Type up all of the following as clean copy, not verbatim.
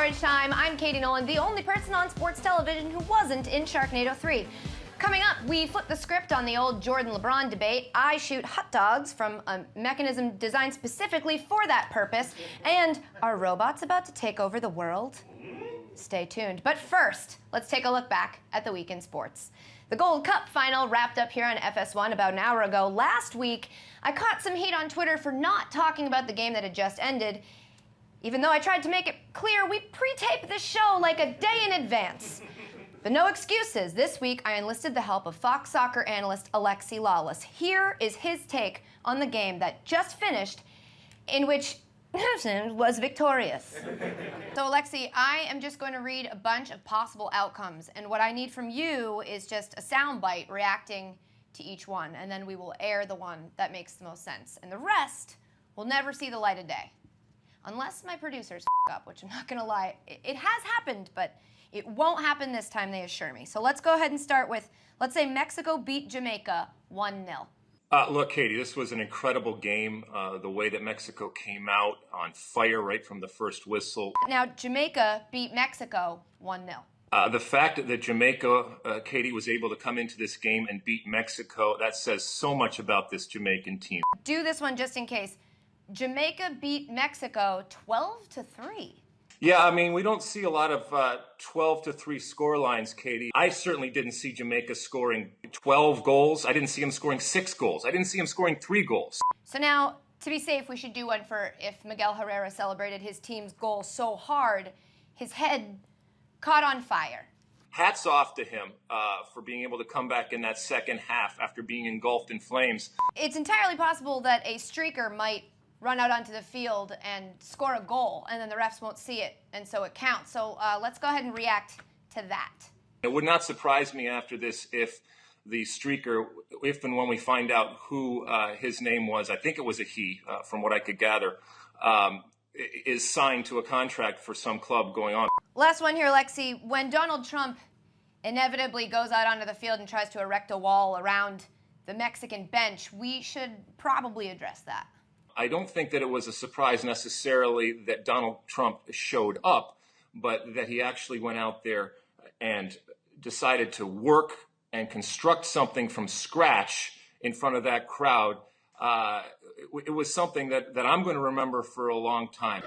Storage Time. I'm Katie Nolan, the only person on sports television who wasn't in Sharknado 3. Coming up, we flip the script on the old Jordan-LeBron debate. I shoot hot dogs from a mechanism designed specifically for that purpose. And are robots about to take over the world? Stay tuned. But first, let's take a look back at the week in sports. The Gold Cup final wrapped up here on FS1 about an hour ago. Last week, I caught some heat on Twitter for not talking about the game that had just ended, even though I tried to make it clear we pre-tape this show like a day in advance. But no excuses. This week, I enlisted the help of Fox Soccer analyst Alexi Lawless. Here is his take on the game that just finished, in which was victorious. So Alexi, I am just going to read a bunch of possible outcomes, and what I need from you is just a soundbite reacting to each one, and then we will air the one that makes the most sense. And the rest will never see the light of day. Unless my producers up, which I'm not gonna lie, it has happened, but it won't happen this time, they assure me. So let's go ahead and start with, let's say Mexico beat Jamaica 1-0. Look, Katie, this was an incredible game. The way that Mexico came out on fire right from the first whistle. Now, Jamaica beat Mexico 1-0. The fact that Jamaica, Katie, was able to come into this game and beat Mexico, that says so much about this Jamaican team. Do this one just in case. Jamaica beat Mexico 12-3. Yeah, I mean, we don't see a lot of 12-3 score lines, Katie. I certainly didn't see Jamaica scoring 12 goals. I didn't see him scoring 6 goals. I didn't see him scoring 3 goals. So now, to be safe, we should do one for if Miguel Herrera celebrated his team's goal so hard, his head caught on fire. Hats off to him for being able to come back in that second half after being engulfed in flames. It's entirely possible that a streaker might run out onto the field and score a goal, and then the refs won't see it, and so it counts. So let's go ahead and react to that. It would not surprise me after this if the streaker, if and when we find out who his name was, I think it was a he, from what I could gather, is signed to a contract for some club going on. Last one here, Lexi. When Donald Trump inevitably goes out onto the field and tries to erect a wall around the Mexican bench, we should probably address that. I don't think that it was a surprise necessarily that Donald Trump showed up, but that he actually went out there and decided to work and construct something from scratch in front of that crowd. It was something that I'm going to remember for a long time.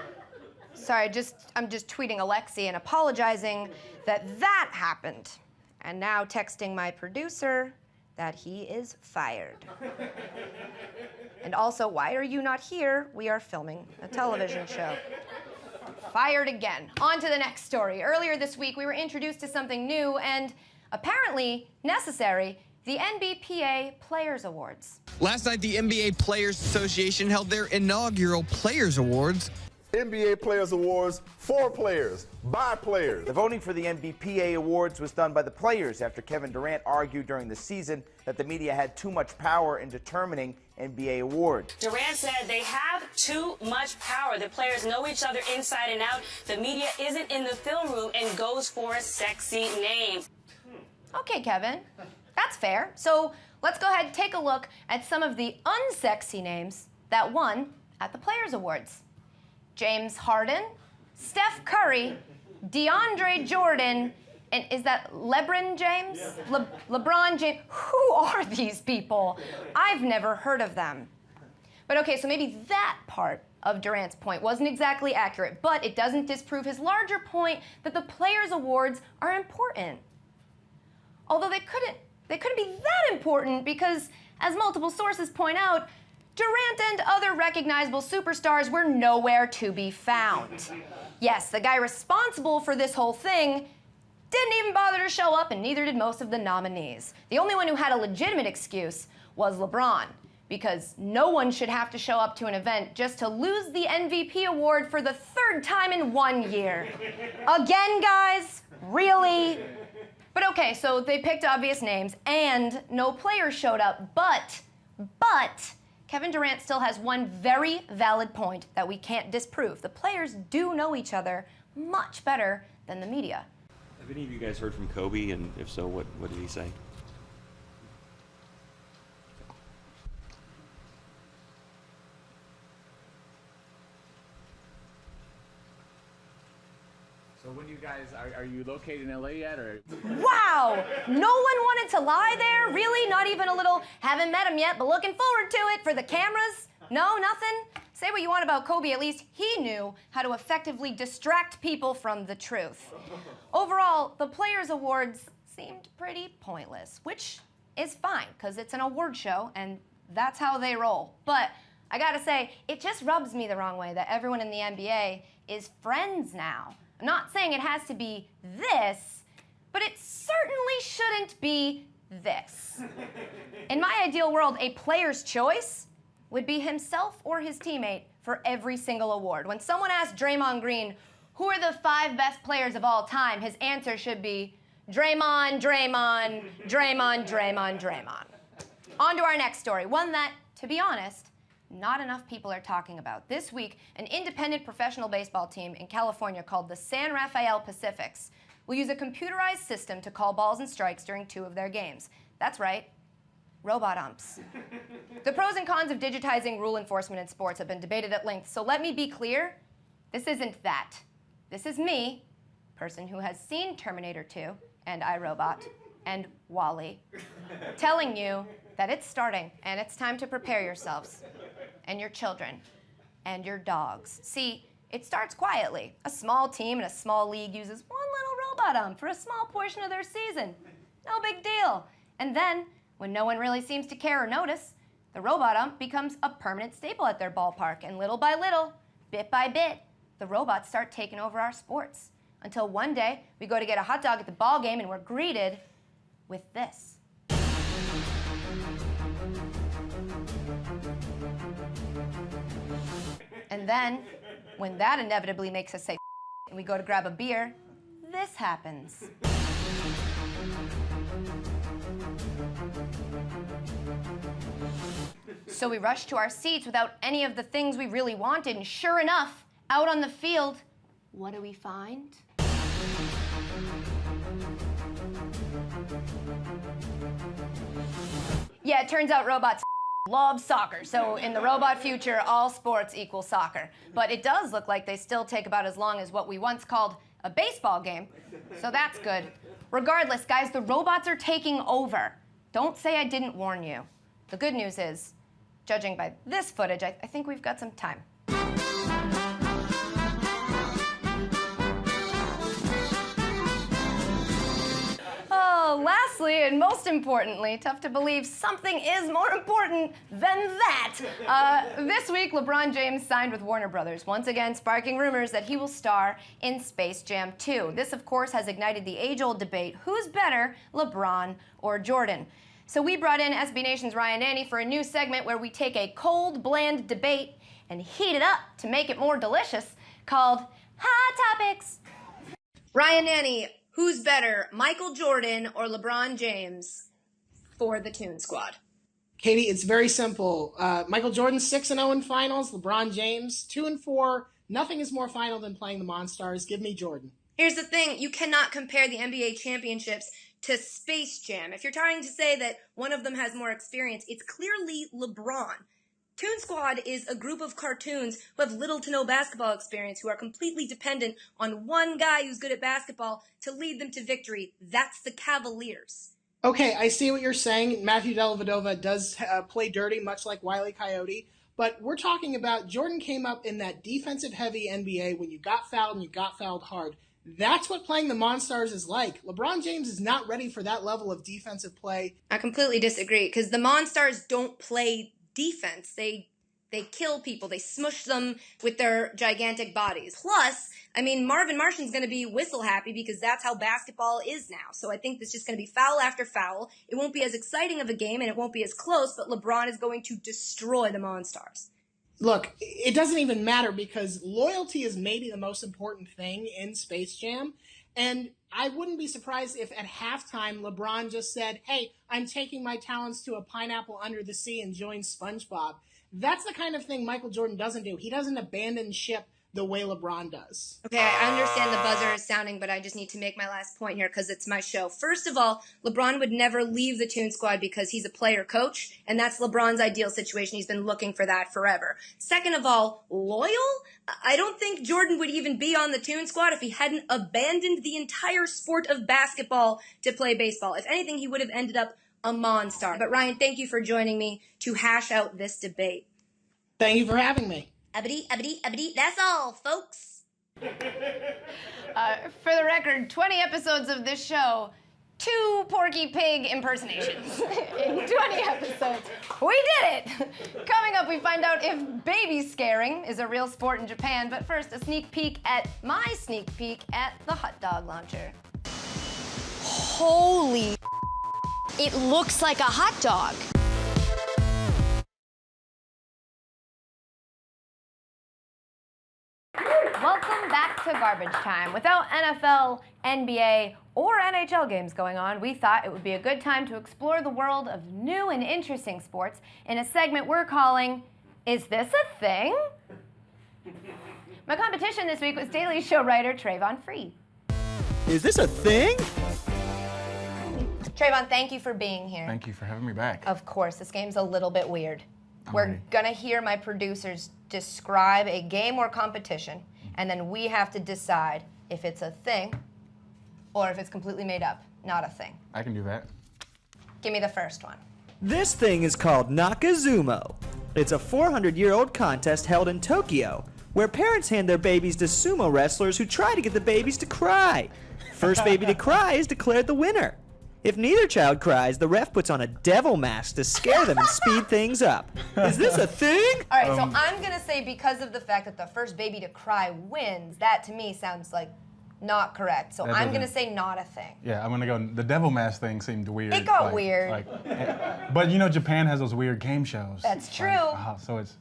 Sorry, I'm just tweeting Alexi and apologizing that happened. And now texting my producer that he is fired. And also, why are you not here? We are filming a television show. Fired again. On to the next story. Earlier this week, we were introduced to something new and apparently necessary, the Nbpa Players Awards. Last night, the NBA Players Association held their inaugural Players Awards. NBA Players Awards for players, by players. The voting for the Nbpa Awards was done by the players after Kevin Durant argued during the season that the media had too much power in determining NBA awards. Durant said they have too much power. The players know each other inside and out. The media isn't in the film room and goes for a sexy name. Okay, Kevin, that's fair. So let's go ahead and take a look at some of the unsexy names that won at the Players Awards. James Harden, Steph Curry, DeAndre Jordan, and is that LeBron James? LeBron James. Who are these people? I've never heard of them. But okay, so maybe that part of Durant's point wasn't exactly accurate, but it doesn't disprove his larger point that the Players' Awards are important. Although they couldn't be that important because, as multiple sources point out, Durant and other recognizable superstars were nowhere to be found. Yes, the guy responsible for this whole thing didn't even bother to show up, and neither did most of the nominees. The only one who had a legitimate excuse was LeBron, because no one should have to show up to an event just to lose the MVP award for the 3rd time in 1 year. Again, guys? Really? But okay, so they picked obvious names, and no players showed up, but Kevin Durant still has one very valid point that we can't disprove. The players do know each other much better than the media. Have any of you guys heard from Kobe, and if so, what did he say? So when you guys, are you located in LA yet, or? Wow! No one wanted to lie there? Really? Not even a little, haven't met him yet, but looking forward to it for the cameras? No, nothing? Say what you want about Kobe, at least he knew how to effectively distract people from the truth. Overall, the Players' Awards seemed pretty pointless, which is fine, because it's an award show, and that's how they roll. But I gotta say, it just rubs me the wrong way that everyone in the NBA is friends now. I'm not saying it has to be this, but it certainly shouldn't be this. In my ideal world, a player's choice would be himself or his teammate for every single award. When someone asks Draymond Green, who are the 5 best players of all time, his answer should be Draymond, Draymond, Draymond, Draymond, Draymond. On to our next story, one that, to be honest, not enough people are talking about. This week, an independent professional baseball team in California called the San Rafael Pacifics will use a computerized system to call balls and strikes during 2 of their games. That's right, robot umps. The pros and cons of digitizing rule enforcement in sports have been debated at length, so let me be clear, this isn't that. This is me, person who has seen Terminator 2 and iRobot and WALL-E, telling you that it's starting and it's time to prepare yourselves and your children and your dogs. See, it starts quietly. A small team in a small league uses one little robot ump for a small portion of their season. No big deal. And then, when no one really seems to care or notice, the robot ump becomes a permanent staple at their ballpark, and little by little, bit by bit, the robots start taking over our sports. Until one day, we go to get a hot dog at the ball game and we're greeted with this. And then, when that inevitably makes us say and we go to grab a beer, this happens. So we rush to our seats without any of the things we really wanted, and sure enough, out on the field, what do we find? Yeah, it turns out robots love soccer, so in the robot future, all sports equal soccer. But it does look like they still take about as long as what we once called a baseball game, so that's good. Regardless, guys, the robots are taking over. Don't say I didn't warn you. The good news is, judging by this footage, I think we've got some time. Oh, lastly, and most importantly, tough to believe something is more important than that. This week, LeBron James signed with Warner Brothers, once again sparking rumors that he will star in Space Jam 2. This, of course, has ignited the age-old debate, who's better, LeBron or Jordan? So we brought in SB Nation's Ryan Nanny for a new segment where we take a cold, bland debate and heat it up to make it more delicious, called Hot Topics. Ryan Nanny, who's better, Michael Jordan or LeBron James for the Toon Squad? Katie, it's very simple. Michael Jordan 6-0 in finals, LeBron James 2-4. Nothing is more final than playing the Monstars. Give me Jordan. Here's the thing, you cannot compare the NBA championships to Space Jam. If you're trying to say that one of them has more experience, it's clearly LeBron. Toon Squad is a group of cartoons who have little to no basketball experience, who are completely dependent on one guy who's good at basketball to lead them to victory. That's the Cavaliers. Okay, I see what you're saying. Matthew Dellavedova does play dirty, much like Wile E. Coyote. But we're talking about Jordan came up in that defensive-heavy NBA when you got fouled and you got fouled hard. That's what playing the Monstars is like. LeBron James is not ready for that level of defensive play. I completely disagree, because the Monstars don't play defense. They kill people. They smush them with their gigantic bodies. Plus, I mean, Marvin Martian's going to be whistle happy because that's how basketball is now. So I think it's just going to be foul after foul. It won't be as exciting of a game and it won't be as close, but LeBron is going to destroy the Monstars. Look, it doesn't even matter because loyalty is maybe the most important thing in Space Jam. And I wouldn't be surprised if at halftime LeBron just said, hey, I'm taking my talents to a pineapple under the sea and join SpongeBob. That's the kind of thing Michael Jordan doesn't do. He doesn't abandon ship the way LeBron does. Okay, I understand the buzzer is sounding, but I just need to make my last point here because it's my show. First of all, LeBron would never leave the Toon Squad because he's a player coach, and that's LeBron's ideal situation. He's been looking for that forever. Second of all, loyal? I don't think Jordan would even be on the Toon Squad if he hadn't abandoned the entire sport of basketball to play baseball. If anything, he would have ended up a Monstar. But Ryan, thank you for joining me to hash out this debate. Thank you for having me. Abity, that's all, folks. For the record, 20 episodes of this show, 2 Porky Pig impersonations in 20 episodes. We did it! Coming up, we find out if baby scaring is a real sport in Japan, but first, a sneak peek at the hot dog launcher. Holy it looks like a hot dog. Welcome back to Garbage Time. Without NFL, NBA, or NHL games going on, we thought it would be a good time to explore the world of new and interesting sports in a segment we're calling, Is This a Thing? My competition this week was Daily Show writer Trayvon Free. Is this a thing? Trayvon, thank you for being here. Thank you for having me back. Of course, this game's a little bit weird. We're gonna hear my producers describe a game or competition, and then we have to decide if it's a thing or if it's completely made up, not a thing. I can do that. Give me the first one. This thing is called Nakazumo. It's a 400-year-old contest held in Tokyo, where parents hand their babies to sumo wrestlers who try to get the babies to cry. First baby to cry is declared the winner. If neither child cries, the ref puts on a devil mask to scare them and speed things up. Is this a thing? All right, so I'm gonna say because of the fact that the first baby to cry wins, that to me sounds like not correct. So I'm gonna say not a thing. Yeah, I'm gonna go. The devil mask thing seemed weird. It got weird. But you know, Japan has those weird game shows. That's true. So it's.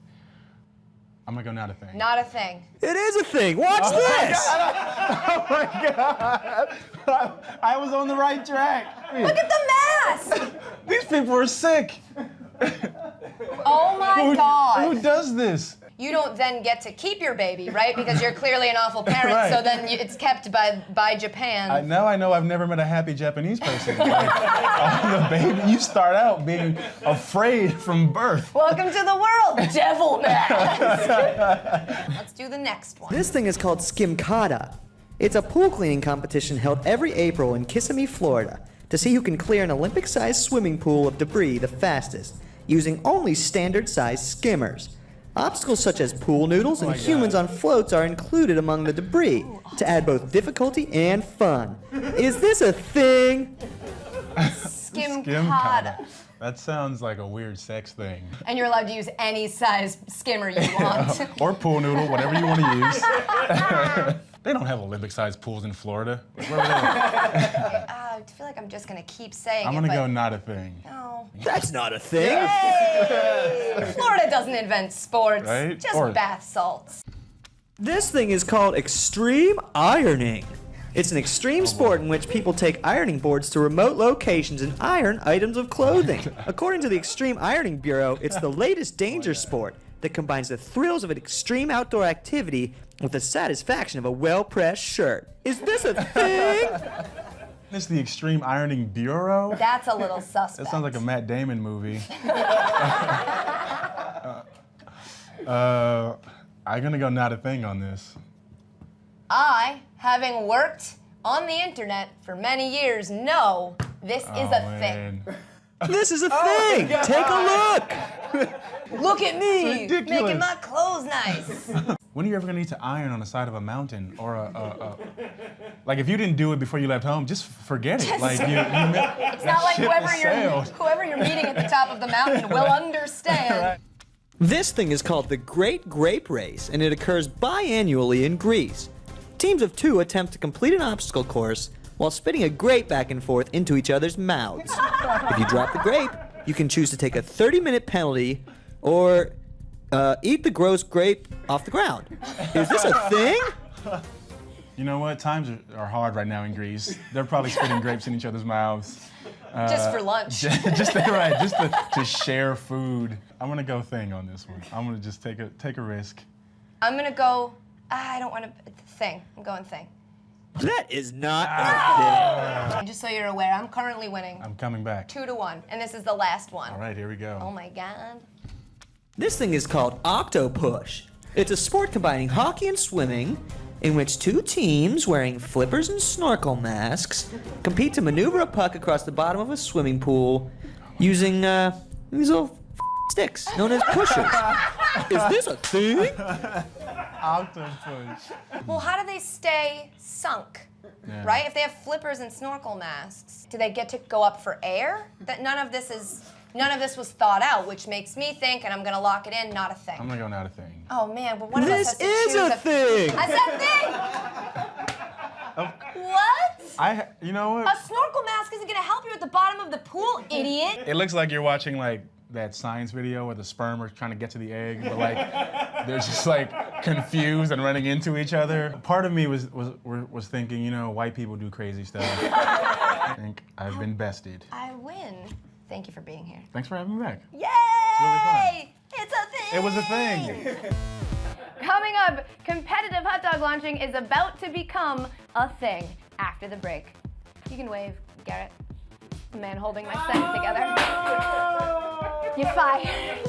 I'm gonna go not a thing. Not a thing. It is a thing. Watch this. Oh my God! I was on the right track. Look at the mask! These people are sick. Oh my God. Who does this? You don't then get to keep your baby, right? Because you're clearly an awful parent, Right. so then it's kept by Japan. Now I know I've never met a happy Japanese person. Like, on the baby, you start out being afraid from birth. Welcome to the world, devil mask. Let's do the next one. This thing is called Skimkata. It's a pool cleaning competition held every April in Kissimmee, Florida, to see who can clear an Olympic-sized swimming pool of debris the fastest, using only standard-sized skimmers. Obstacles such as pool noodles and humans on floats are included among the debris to add both difficulty and fun. Is this a thing? Skimkata. That sounds like a weird sex thing. And you're allowed to use any size skimmer you want. Or pool noodle, whatever you want to use. They don't have Olympic-sized pools in Florida. Where are they? I feel like I'm just gonna keep saying I'm gonna go not a thing. No. That's not a thing. Yay! Florida doesn't invent sports, Right? just bath salts. This thing is called extreme ironing. It's an extreme sport in which people take ironing boards to remote locations and iron items of clothing. According to the Extreme Ironing Bureau, it's the latest danger sport that combines the thrills of an extreme outdoor activity with the satisfaction of a well-pressed shirt. Is this a thing? This is the Extreme Ironing Bureau? That's a little suspect. That sounds like a Matt Damon movie. I'm gonna go not a thing on this. I, having worked on the internet for many years, know this is a thing. This is a thing! Take a look! Look at me, It's ridiculous. making my clothes nice. When are you ever gonna need to iron on the side of a mountain or like if you didn't do it before you left home, just forget it. Like It's not like whoever you're meeting at the top of the mountain will understand. Right. This thing is called the Great Grape Race, and it occurs biannually in Greece. Teams of 2 attempt to complete an obstacle course while spitting a grape back and forth into each other's mouths. If you drop the grape, you can choose to take a 30-minute penalty or eat the gross grape off the ground. Is this a thing? You know what? Times are hard right now in Greece. They're probably spitting grapes in each other's mouths. Just for lunch. just to share food. I'm gonna go thing on this one. I'm gonna just take a risk. I'm gonna go I don't want to. Thing. I'm going thing. That is not a thing. Just so you're aware, I'm currently winning. I'm coming back. 2-1, and this is the last one. All right, here we go. Oh my God. This thing is called Octo Push. It's a sport combining hockey and swimming, in which two teams wearing flippers and snorkel masks compete to maneuver a puck across the bottom of a swimming pool using these little sticks known as pushers. Is this a thing? Octo Push. Well, how do they stay sunk? Yeah. Right? If they have flippers and snorkel masks, do they get to go up for air? That none of this was thought out, which makes me think, and I'm gonna lock it in, not a thing. I'm gonna go not a thing. Oh man, but one of us This has to is choose a thing. I said thing. What? You know A what? snorkel mask isn't gonna help you at the bottom of the pool, idiot. It looks like you're watching like that science video where the sperm are trying to get to the egg, but like they're just like confused and running into each other. Part of me was thinking, you know, white people do crazy stuff. I think I've been bested. I win. Thank you for being here. Thanks for having me back. Yay! really fun. It's a thing! It was a thing. Coming up, competitive hot dog launching is about to become a thing after the break. You can wave, Garrett. The man holding my sentence together. You're fired.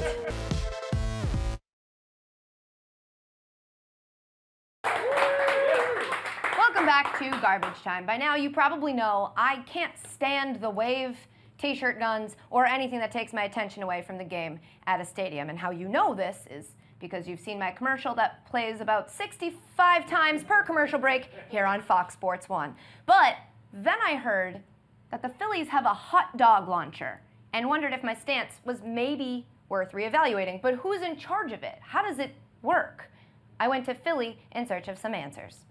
Welcome back to Garbage Time. By now, you probably know I can't stand the wave, t-shirt guns, or anything that takes my attention away from the game at a stadium. And how you know this is because you've seen my commercial that plays about 65 times per commercial break here on Fox Sports 1. But then I heard that the Phillies have a hot dog launcher and wondered if my stance was maybe worth reevaluating. But who's in charge of it? How does it work? I went to Philly in search of some answers.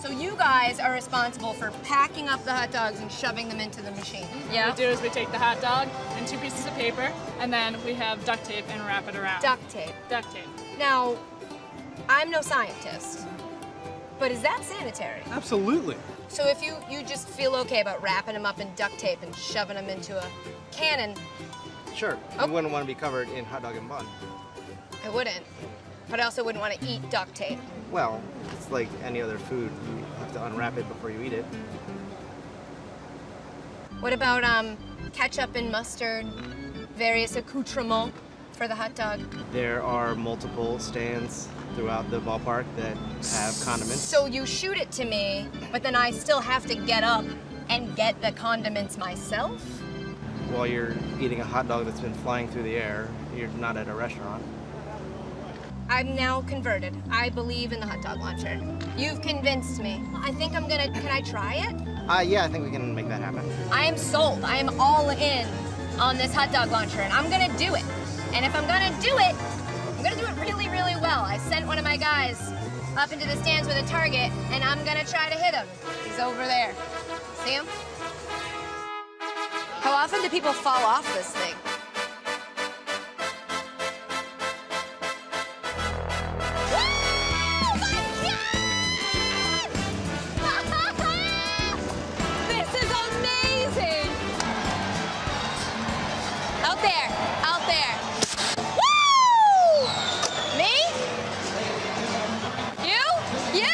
So you guys are responsible for packing up the hot dogs and shoving them into the machine. Yeah. What we do is we take the hot dog and 2 pieces of paper, and then we have duct tape and wrap it around. Duct tape. Duct tape. Now, I'm no scientist, but is that sanitary? Absolutely. So if you just feel okay about wrapping them up in duct tape and shoving them into a cannon, Sure. Oh. You wouldn't want to be covered in hot dog and bun. I wouldn't. But I also wouldn't want to eat duct tape. Well, it's like any other food. You have to unwrap it before you eat it. What about ketchup and mustard, various accoutrements for the hot dog? There are multiple stands throughout the ballpark that have condiments. So you shoot it to me, but then I still have to get up and get the condiments myself? While you're eating a hot dog that's been flying through the air, you're not at a restaurant. I'm now converted. I believe in the hot dog launcher. You've convinced me. I think I'm gonna, can I try it? Yeah, I think we can make that happen. I am sold. I am all in on this hot dog launcher, and I'm gonna do it. And if I'm gonna do it, I'm gonna do it really, really well. I sent one of my guys up into the stands with a target, and I'm gonna try to hit him. He's over there. See him? How often do people fall off this thing? This is amazing! Out there, out there. Woo! Me? You? You?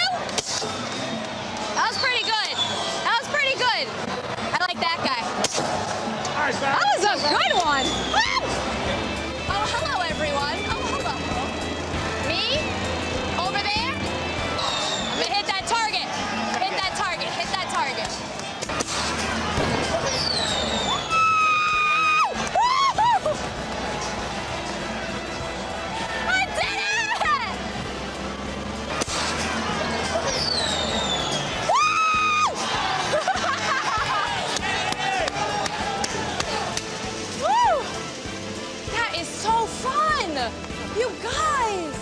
That was pretty good. That was pretty good. I like that guy. That was a good one. Woo! Oh, hello, everyone. Oh, hello. Me? Over there? I'm gonna hit that target. Hit that target. Hit that target. Woo! I did it! Woo! That is so fun! You guys!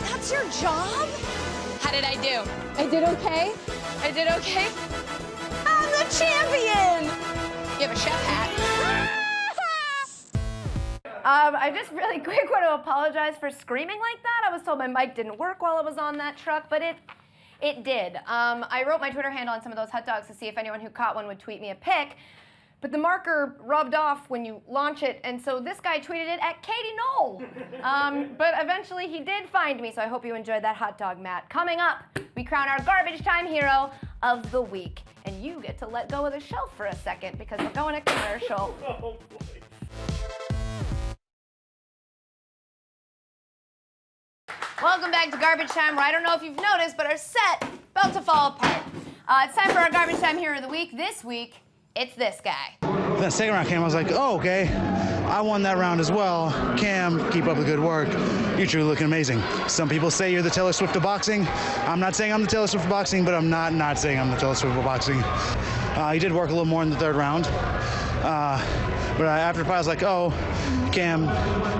That's your job? How did I do? I did okay? I did okay? I'm the champion! You have a chef hat. I just really quick want to apologize for screaming like that. I was told my mic didn't work while I was on that truck, but it did. I wrote my Twitter handle on some of those hot dogs to see if anyone who caught one would tweet me a pic. but the marker rubbed off when you launch it, and so this guy tweeted it at Katie Nolan. But eventually he did find me, so I hope you enjoyed that hot dog, Matt. Coming up, we crown our garbage time hero of the week, and you get to let go of the shelf for a second because we're going to commercial. Oh, boy. Welcome back to Garbage Time, where I don't know if you've noticed, but our set about to fall apart. It's time for our Garbage Time Hero of the Week. This week, it's this guy. That second round came, I was like, oh, okay. I won that round as well. Cam, keep up the good work. You're truly looking amazing. Some people say you're the Taylor Swift of boxing. I'm not saying I'm the Taylor Swift of boxing, but I'm not saying I'm the Taylor Swift of boxing. You did work a little more in the third round. But after the fight, I was like, oh, Cam,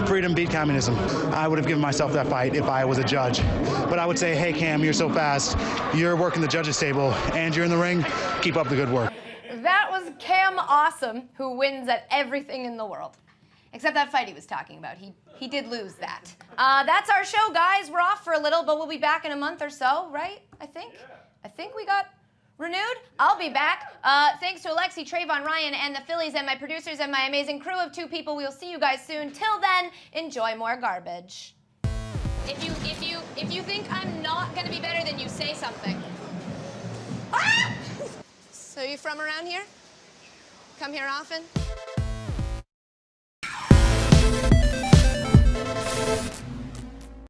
freedom beat communism. I would have given myself that fight if I was a judge. But I would say, hey, Cam, you're so fast. You're working the judges' table, and you're in the ring. Keep up the good work. That was Cam Awesome, who wins at everything in the world. Except that fight he was talking about. He did lose that. That's our show, guys. We're off for a little, but we'll be back in a month or so, right? I think we got renewed. I'll be back. Thanks to Alexi, Trayvon, Ryan, and the Phillies, and my producers, and my amazing crew of 2 people. We'll see you guys soon. Till then, enjoy more garbage. If you think I'm not gonna be better, then you say something. Ah! So you from around here? Come here often?